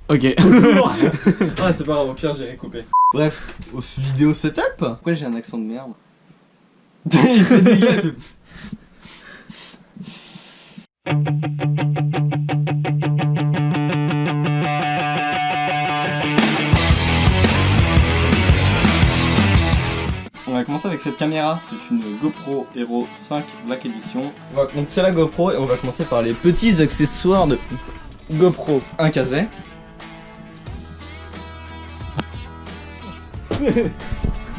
Ok. Ah c'est pas grave, au pire j'ai coupé. Bref, vidéo setup. Pourquoi j'ai un accent de merde? Il fait des gars. On va commencer avec cette caméra, c'est une GoPro Hero 5 Black Edition. Donc c'est la GoPro et on va commencer par les petits accessoires de GoPro. Un caset. Et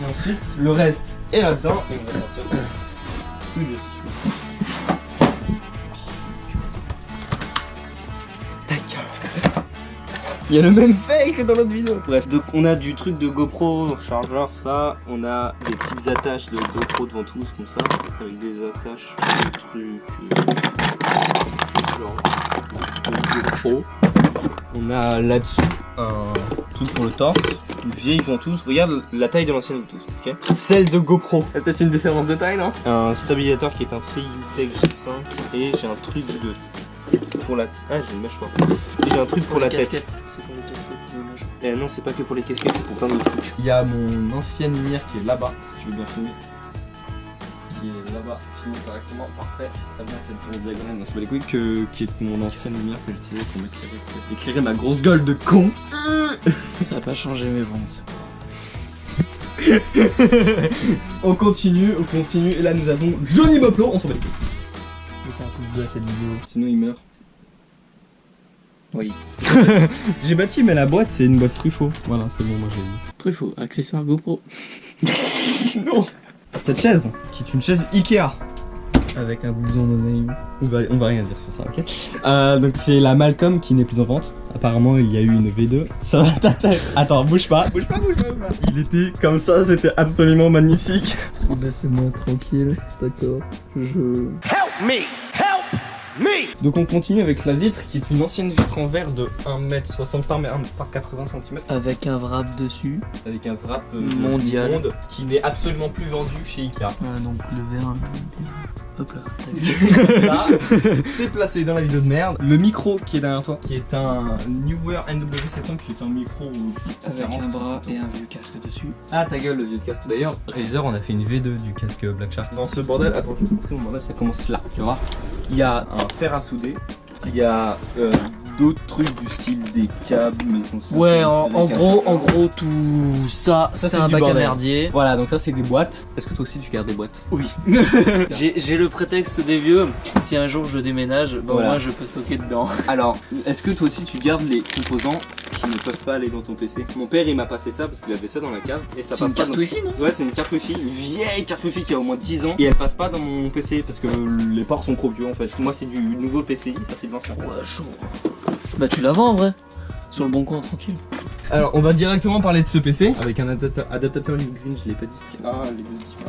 ensuite le reste est là-dedans et on va sortir tout de suite. Ta gueule. Il y a le même fail que dans l'autre vidéo. Bref, donc on a du truc de GoPro, chargeur, ça. On a des petites attaches de GoPro devant tous, comme ça. Avec des attaches de trucs. Genre de GoPro. On a là-dessous un truc pour le torse. Une vieille ventouse. Regarde la taille de l'ancienne ventouse, ok? Celle de GoPro. Il y a peut-être une différence de taille, non? Un stabilisateur qui est un Feiyutech G5. Et j'ai un truc de. Pour la. Ah, j'ai une mâchoire. Et j'ai un truc pour la tête. C'est pour les casquettes. Non, c'est pas que pour les casquettes, c'est pour plein d'autres trucs. Il y a mon ancienne lumière qui est là-bas, si tu veux bien filmer. Qui est là-bas, filmé correctement, parfait. Très bien, c'est pour le diagonale, non, c'est pas les couilles, qui est mon ancienne lumière que j'utilisais pour éclairer ma grosse gueule de con. Ça a pas changé, mais bon, c'est pas grave. On continue, et là nous avons Johnny Boplo, on s'en bat les couilles. Mettez un pouce bleu à cette vidéo. Sinon il meurt. Oui. J'ai bâti, mais la boîte c'est une boîte Truffaut. Voilà, c'est bon, moi j'ai eu. Truffaut, accessoire GoPro. Non. Cette chaise, qui est une chaise Ikea. Avec un blouson de Naïm. On va rien dire sur ça, ok. Donc c'est la Malcolm qui n'est plus en vente. Apparemment il y a eu une V2. Ça va ta tête. Attends, bouge pas. Il était comme ça, c'était absolument magnifique. Laissez-moi tranquille, d'accord. Donc on continue avec la vitre qui est une ancienne vitre en verre de 1m60 par 80 cm. Avec un wrap dessus. Avec un wrap mondial monde qui n'est absolument plus vendu chez Ikea. Ah donc le verre. Hop là, t'as vu. Là, c'est placé dans la vidéo de merde. Le micro qui est derrière toi, qui est un Neewer NW700, qui est un micro avec un bras et un vieux casque dessus. Ah ta gueule, le vieux casque. D'ailleurs, Razer, on a fait une V2 du casque Black Shark. Dans ce bordel, attends, je vais vous montrer mon bordel, ça commence là, tu vois. Il y a un fer à souder, il y a d'autres trucs du style des câbles, mais ils sont ouais, en gros, tout ça, c'est un bac à merdier. Voilà, donc ça c'est des boîtes. Est-ce que toi aussi tu gardes des boîtes? Oui. J'ai le prétexte des vieux. Si un jour je déménage, bah voilà. Moi je peux stocker dedans. Alors, est-ce que toi aussi tu gardes les composants qui ne peuvent pas aller dans ton PC? Mon père il m'a passé ça parce qu'il avait ça dans la cave et ça passe pas. C'est une carte Wi-Fi, non? Ouais, c'est une carte Wi-Fi, une vieille carte Wi-Fi qui a au moins 10 ans et elle passe pas dans mon PC parce que les ports sont trop vieux en fait. Moi c'est du nouveau PCI, ça c'est de l'ancien. Ouais, chaud. Bah tu la vends en vrai. Sur le bon coin, tranquille. Alors on va directement parler de ce PC avec un adaptateur Live Green, je l'ai pas dit. Ah,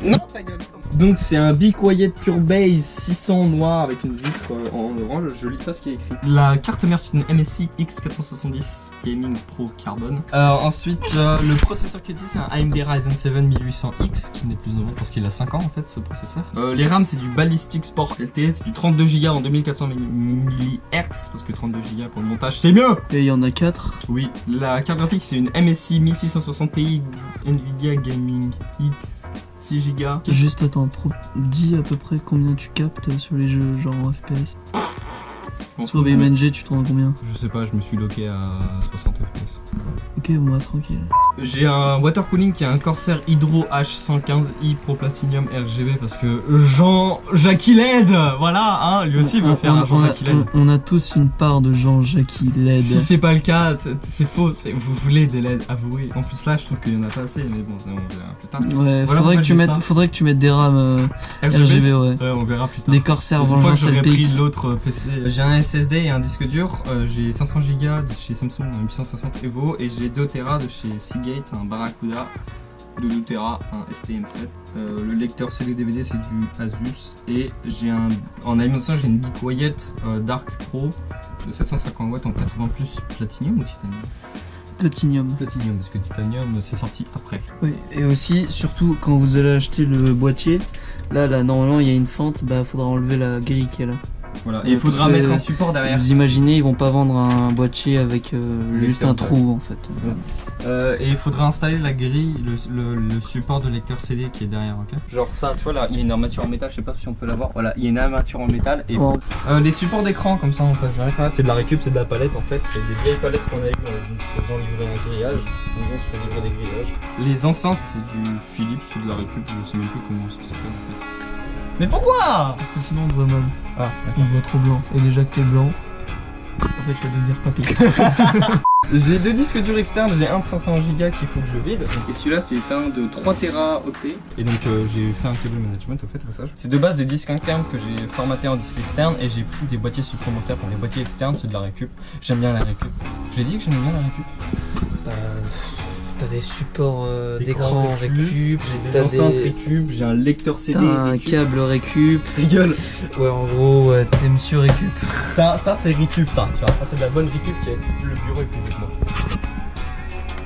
les non, ta gueule. Donc c'est un Be Quiet Pure Base 600 noir avec une vitre en orange, je lis pas ce qui est écrit. La carte mère c'est une MSI X470 Gaming Pro Carbon. Ensuite le processeur que c'est un AMD Ryzen 7 1800X qui n'est plus de vente parce qu'il a 5 ans en fait ce processeur. Les RAM c'est du Ballistic Sport LTE, c'est du 32Go en 2400 mHz parce que 32Go pour le montage c'est mieux. Et il y en a 4. Oui, la carte graphique c'est une MSI 1660 Ti Nvidia Gaming X 6Go. Juste attends, dis à peu près combien tu captes sur les jeux genre en FPS. Sur BMNG tu tournes combien? Je sais pas, je me suis loqué à 60 FPS. Ok, bon bah tranquille. J'ai un water cooling qui est un Corsair Hydro H115i Pro Platinum RGB parce que Jean-Jackie LED, voilà, hein, lui aussi veut faire un Jean-Jackie LED. On a tous une part de Jean-Jackie LED. Si c'est pas le cas, c'est faux, vous voulez des LED, avouez. En plus là, je trouve qu'il y en a pas assez, mais bon, ça on verra plus tard. Ouais, voilà, faudrait que tu mettes des RAM RGB, ouais. Ouais, on verra plus tard. Des Corsair Vengeance LPX. Une fois que j'aurai pris LPX. l'autre PC, j'ai un SSD et un disque dur, j'ai 500 Go de chez Samsung, un 860 Evo, et j'ai 2 Tera de chez Seagate, un Barracuda de 2 Tera, un STM7. Le lecteur CD-DVD c'est du Asus, et j'ai en alimentation j'ai une Be Quiet Dark Pro de 750 watts en 80 plus Platinum ou Titanium? Platinum, parce que Titanium c'est sorti après. Oui, et aussi, surtout quand vous allez acheter le boîtier, là normalement il y a une fente, bah faudra enlever la grille qui est là. Voilà, et il faudra Parce que mettre un support derrière. Vous imaginez, ils vont pas vendre un boîtier avec juste un trou en fait. Et il faudra installer la grille, le support de lecteur CD qui est derrière, ok. Genre ça, tu vois là, il y a une armature en métal, je sais pas si on peut la voir. Voilà, il y a une armature en métal et les supports d'écran comme ça on passe direct là. C'est de la récup, c'est de la palette en fait, c'est des vieilles palettes qu'on a eues en se faisant livrer un grillage. On se fait livrer des grillages. Les enceintes c'est du Philips, c'est de la récup, je sais même plus comment ça s'appelle en fait. Mais pourquoi? Parce que sinon on te voit mal. Ah, On te voit trop blanc. Et déjà que t'es blanc, après tu vas devenir papy. J'ai 2 disques durs externes, j'ai un de 500 Go qu'il faut que je vide. Et celui-là c'est un de 3 Teraoctets. Et donc j'ai fait un cable management au fait, passage. C'est de base des disques internes que j'ai formatés en disque externe et j'ai pris des boîtiers supplémentaires pour les boîtiers externes, c'est de la récup. J'aime bien la récup. Je l'ai dit que j'aimais bien la récup. Bah, t'as des supports d'écran récup, j'ai des enceintes récup, j'ai un lecteur CD. T'as un câble récup. Ta gueule. Ouais, en gros, t'aimes sur récup. Ça c'est récup ça, tu vois. Ça c'est de la bonne récup qui est le bureau est plus vite moi.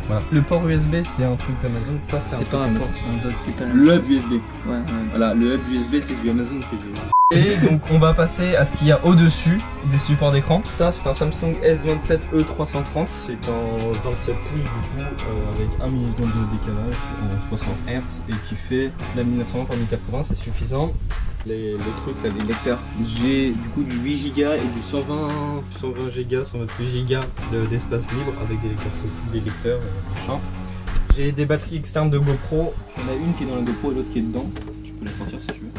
Voilà. Le port USB c'est un truc d'Amazon, ça c'est pas un port, c'est un dock, c'est pas un le hub USB. Ouais. Voilà, le hub USB c'est du Amazon que j'ai. Et donc on va passer à ce qu'il y a au-dessus des supports d'écran. Ça c'est un Samsung S27e 330, c'est un 27 pouces du coup avec 1 milliseconde de décalage en 60 Hz et qui fait la 1920 par 1080, c'est suffisant. Les trucs là, des lecteurs. J'ai du coup du 8 Go et du 120 Go, 128 Go d'espace libre avec des lecteurs machin. J'ai des batteries externes de GoPro. Il y en a une qui est dans la GoPro et l'autre qui est dedans. Tu peux la sortir si tu veux.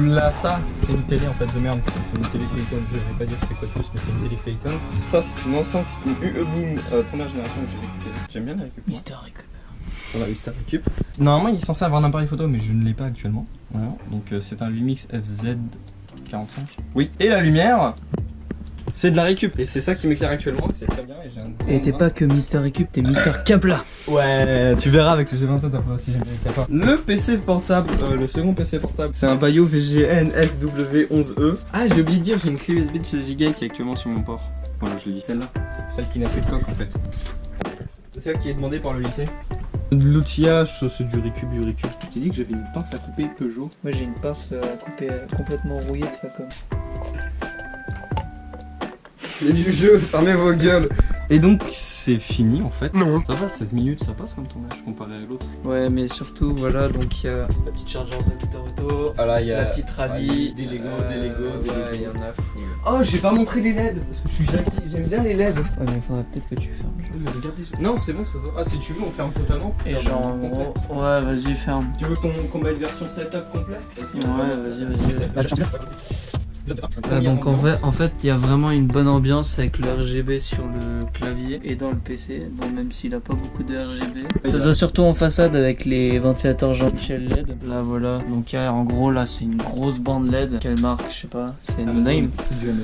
Là ça c'est une télé en fait de merde, c'est une télé Clayton, je vais pas dire c'est quoi de plus mais c'est une télé Clayton. Ça c'est une enceinte, une UE Boom première génération que j'ai récupérée. J'aime bien la récup. Mister Récup. Voilà, Mister Récup. Normalement il est censé avoir un appareil photo mais je ne l'ai pas actuellement. Voilà. Donc c'est un Lumix FZ45. Oui, et la lumière c'est de la récup et c'est ça qui m'éclaire actuellement, c'est très bien et j'ai un... Et t'es pas que Mister Récup, t'es Mister Capla. Ouais, tu verras avec le G27 après aussi, j'aime bien les capas. Le PC portable, le second PC portable, c'est un Vaio VGN FW11E. Ah, j'ai oublié de dire, j'ai une clé USB de 16 Go qui est actuellement sur mon port. Voilà, je l'ai dit. Celle-là, celle qui n'a plus de coque en fait. C'est celle qui est demandée par le lycée. De l'outillage, ça c'est du récup, du récup. Je t'ai dit que j'avais une pince à couper Peugeot. Moi j'ai une pince à couper complètement rouillée de Facom. C'est du jeu, fermez vos gueules. Et donc c'est fini en fait. Non. Ça va, 16 minutes, ça passe comme tournage comparé à l'autre. Ouais, mais surtout voilà, donc il y a la petite chargeur de Vito, voilà, il y a la petite rallye, des Lego, il y en a fou. Oh, j'ai pas montré les LED parce que je suis jackie, j'aime bien les LED. Ouais, mais il faudrait peut-être que tu fermes. Mais regardez, non, c'est bon, ça se voit. Ah, si tu veux, on ferme totalement. Et genre en gros, ouais, vas-y, ferme. Tu veux qu'on mette version setup complète? Vas-y. Donc en fait il y a vraiment une bonne ambiance avec le RGB sur le clavier et dans le PC, bon même s'il a pas beaucoup de RGB. Ça se voit surtout en façade avec les ventilateurs Jean-Michel LED. Là voilà, donc en gros là c'est une grosse bande LED. Quelle marque, je sais pas, c'est No Name.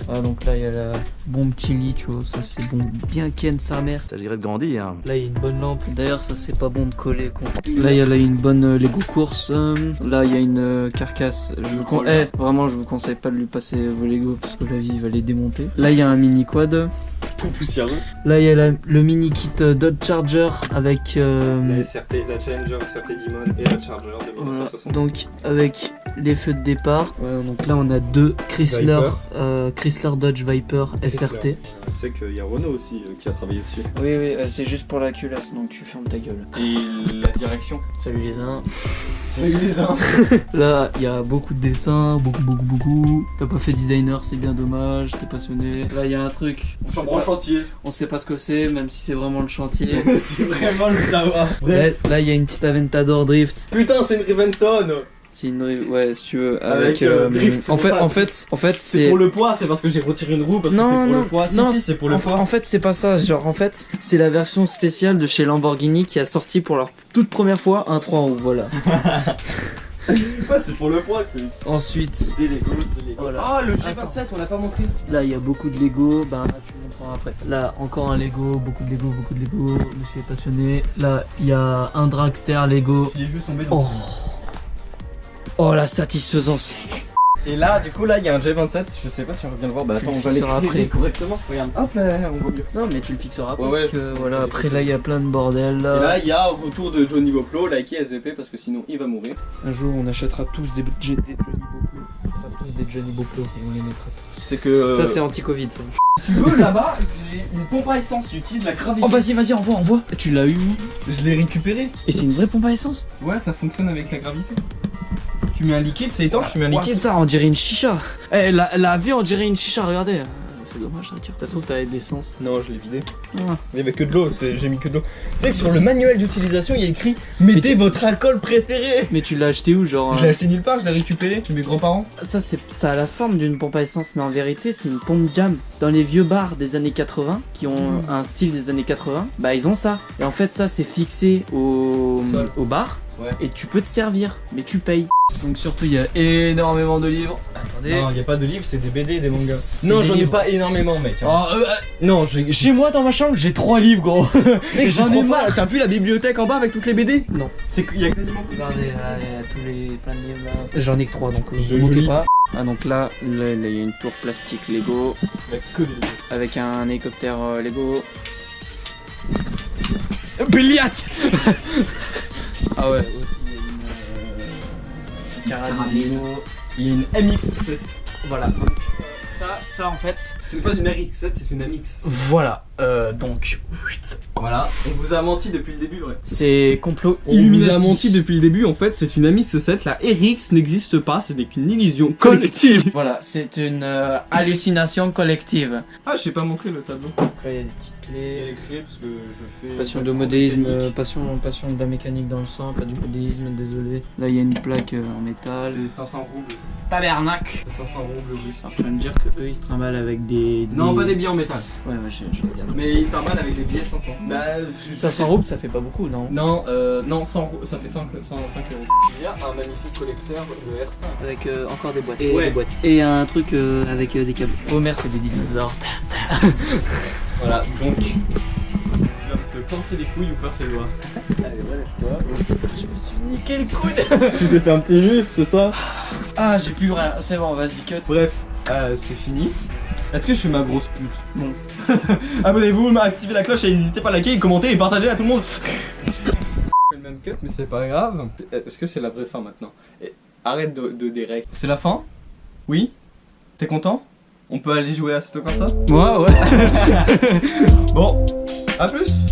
Ah donc là il y a la bon petit lit, tu vois, ça c'est bon, bien ken sa mère. Ça dirait de grandir. Là il y a une bonne lampe, d'ailleurs ça c'est pas bon de coller quoi. Là il y a là une bonne Lego course, là il y a une carcasse. Vraiment je vous conseille pas de lui passer vos Lego parce que la vie va les démonter. Là il y a un mini quad. C'est trop poussiéreux. Là il y a le mini kit Dodge Charger avec la SRT, la Challenger SRT Demon et la Charger de 1960. Voilà. Donc avec les feux de départ. Ouais, donc là on a deux Chrysler Dodge Viper SRT. Tu sais qu'il y a Renault aussi qui a travaillé dessus. Oui, c'est juste pour la culasse, donc tu fermes ta gueule. Et la direction. Salut les uns. Salut les uns. Là il y a beaucoup de dessins, beaucoup. T'as pas fait designer, c'est bien dommage, t'es passionné. Là il y a un truc. En chantier. On sait pas ce que c'est, même si c'est vraiment le chantier. C'est vraiment le savoir. Bref. Là il y a une petite Aventador Drift. Putain, c'est une Riventon. C'est une ouais, si tu veux, avec drift. En fait, c'est pour le poids, c'est parce que j'ai retiré une roue parce que c'est pour le poids. Si, c'est pour le poids. En fait, c'est pas ça. Genre, en fait, c'est la version spéciale de chez Lamborghini qui a sorti pour leur toute première fois un 3 roues. Voilà. Ouais, c'est pour le poids. Ensuite, des Lego. Voilà. Ah, le G27, on l'a pas montré. Là, il y a beaucoup de Lego. Ben, là, tu montreras après. Là, encore un Lego, beaucoup de Lego. Monsieur est passionné. Là, il y a un Dragster Lego. Il est juste tombé dans. Oh, la satisfaisance. Et là, du coup, là, il y a un G27. Je sais pas si on va bien le voir. Bah, Tu attends, le on va fixeras l'écrire après. correctement. Regarde, hop là, on voit mieux. Non, mais tu le fixeras après. Ouais, ouais. Voilà, après là, il y a plein de bordel Et là, il y a retour de Johnny Boplo, likez SVP parce que sinon il va mourir. Un jour, on achètera tous des Johnny Boplo. On fera tous des Johnny Boplo et on les mettra tous. C'est que. Ça, c'est anti-Covid, ça. Tu veux là-bas, j'ai une pompe à essence, tu utilises la gravité. Oh, vas-y, envoie. Tu l'as eu où? Je l'ai récupéré. Et c'est une vraie pompe à essence? Ouais, ça fonctionne avec la gravité. Tu mets un liquide, c'est étanche, tu mets un Ouais, liquide. ça, on dirait une chicha. Eh, la vie, on dirait une chicha, regardez. C'est dommage, ça tire. Ça se trouve, t'avais de l'essence. Non, je l'ai vidé. Ah. Il y avait que de l'eau, j'ai mis que de l'eau. Tu sais que sur le manuel d'utilisation, il y a écrit mettez votre alcool préféré. Mais tu l'as acheté où, genre? Je l'ai acheté nulle part, je l'ai récupéré chez mes grands-parents. Ça a la forme d'une pompe à essence, mais en vérité, c'est une pompe jam. Dans les vieux bars des années 80, qui ont un style des années 80, bah ils ont ça. Et en fait, ça, c'est fixé au bar. Ouais. Et tu peux te servir, mais tu payes. Donc surtout, il y a énormément de livres. Attendez. Non, il n'y a pas de livres, c'est des BD et des mangas. C'est Non, des j'en ai livres. pas énormément, mec. Hein. Oh, Non, j'ai. chez moi, dans ma chambre, j'ai 3 livres, gros. Mec, j'en ai marre. T'as vu la bibliothèque en bas avec toutes les BD? Non. C'est qu'il y a quasiment que. Regardez, là, il y a tous les plein de livres là. J'en ai que 3, donc Je vous moquez lis. pas. Ah, donc là, il y a une tour plastique Lego Il y a que des BD. avec un hélicoptère Lego. Billiat. Ah ouais, aussi il y a une carabine Lego. Il y a une MX7. Voilà, donc ça en fait. C'est pas une RX7, c'est une MX. Voilà, donc. Voilà, on vous a menti depuis le début, ouais. C'est complot On vous Illuminati. a menti depuis le début, en fait, c'est une MX7. La RX n'existe pas, ce n'est qu'une illusion collective. Voilà, c'est une hallucination collective. Ah, je sais pas montrer le tableau. Donc là, il y a des petites clés. Électrique, parce que je fais. Passion de modélisme, passion de la mécanique dans le sang, pas du modélisme, désolé. Là, il y a une plaque en métal. C'est 500 roubles. Tabernacle. C'est 500 roubles russes. Alors, tu vas me dire que eux ils se trimballent avec des. Non, pas des billets en métal. Ouais, je regarde. Mais ils se trimballent avec des billets de 500. Bah, 500 roubles, ça fait pas beaucoup, non? Non, non, 100 ça fait 5 euros. Il y a un magnifique collecteur de R5. Avec encore des boîtes. Et Ouais. des boîtes. Et un truc avec des câbles. Homer, c'est des dinosaures. Voilà, donc. Tu vas te pincer les couilles ou pincer le doigt. Allez, relève-toi. Je me suis niqué le coude. Tu t'es fait un petit juif, c'est ça? Ah, j'ai plus rien. C'est bon, vas-y, cut. Bref, c'est fini. Est-ce que je fais ma grosse pute? Non. Abonnez-vous, activez la cloche et n'hésitez pas à liker, commenter et partager à tout le monde. Le même cut, mais c'est pas grave. Est-ce que c'est la vraie fin maintenant? Et arrête de direct. C'est la fin? Oui? T'es content? On peut aller jouer à cette comme ça? Ouais. Bon, à plus!